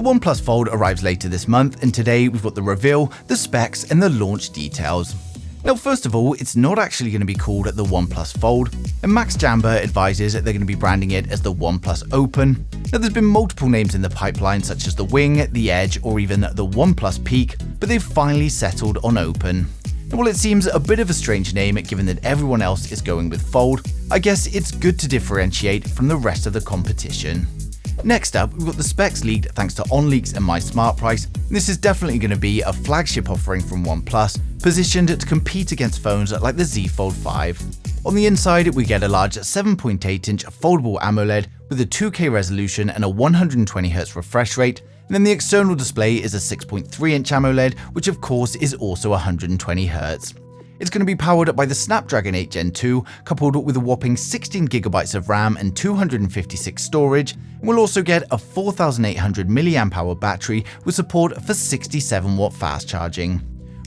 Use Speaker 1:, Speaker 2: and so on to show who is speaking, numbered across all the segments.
Speaker 1: The OnePlus Fold arrives later this month, and today we've got the reveal, the specs, and the launch details. Now, first of all, it's not actually going to be called the OnePlus Fold, and Max Jamba advises they're going to be branding it as the OnePlus Open. Now, there's been multiple names in the pipeline such as the Wing, the Edge, or even the OnePlus Peak, but they've finally settled on Open. And while it seems a bit of a strange name given that everyone else is going with Fold, I guess it's good to differentiate from the rest of the competition. Next up, we've got the specs leaked thanks to OnLeaks and MySmartPrice. This is definitely going to be a flagship offering from OnePlus, positioned to compete against phones like the Z Fold 5. On the inside, we get a large 7.8-inch foldable AMOLED with a 2K resolution and a 120Hz refresh rate, and then the external display is a 6.3-inch AMOLED, which of course is also 120Hz. It's going to be powered by the Snapdragon 8 Gen 2, coupled with a whopping 16GB of RAM and 256 storage, and we'll also get a 4800 mAh battery with support for 67W fast charging.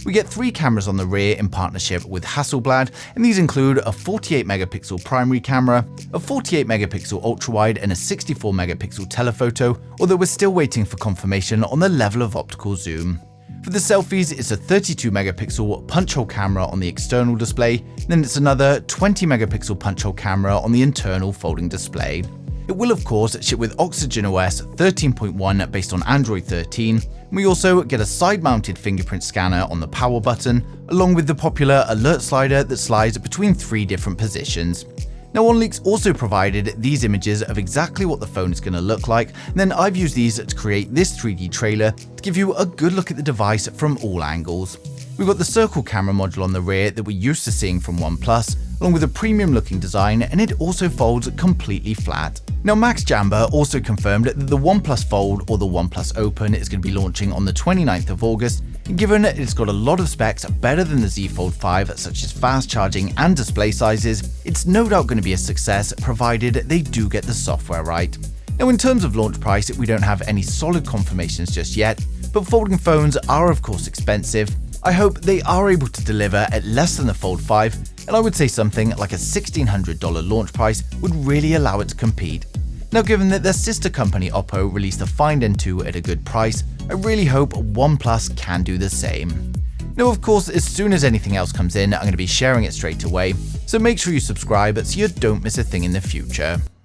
Speaker 1: We get 3 cameras on the rear in partnership with Hasselblad, and these include a 48MP primary camera, a 48MP ultrawide, and a 64MP telephoto, although we're still waiting for confirmation on the level of optical zoom. For the selfies, it's a 32MP punch-hole camera on the external display, then it's another 20MP punch-hole camera on the internal folding display. It will of course ship with OxygenOS 13.1 based on Android 13, and we also get a side-mounted fingerprint scanner on the power button, along with the popular alert slider that slides between 3 different positions. Now, OnLeaks also provided these images of exactly what the phone is going to look like, and then I've used these to create this 3D trailer to give you a good look at the device from all angles. We've got the circle camera module on the rear that we're used to seeing from OnePlus, along with a premium looking design, and it also folds completely flat. Now, Max Jamba also confirmed that the OnePlus Fold or the OnePlus Open is going to be launching on the 29th of August, and given it's got a lot of specs better than the Z Fold 5 such as fast charging and display sizes, it's no doubt going to be a success provided they do get the software right. Now, in terms of launch price, we don't have any solid confirmations just yet, but folding phones are of course expensive. I hope they are able to deliver at less than the Fold 5, and I would say something like a $1,600 launch price would really allow it to compete. Now, given that their sister company Oppo released the Find N2 at a good price, I really hope OnePlus can do the same. Now, of course, as soon as anything else comes in, I'm going to be sharing it straight away, so make sure you subscribe so you don't miss a thing in the future.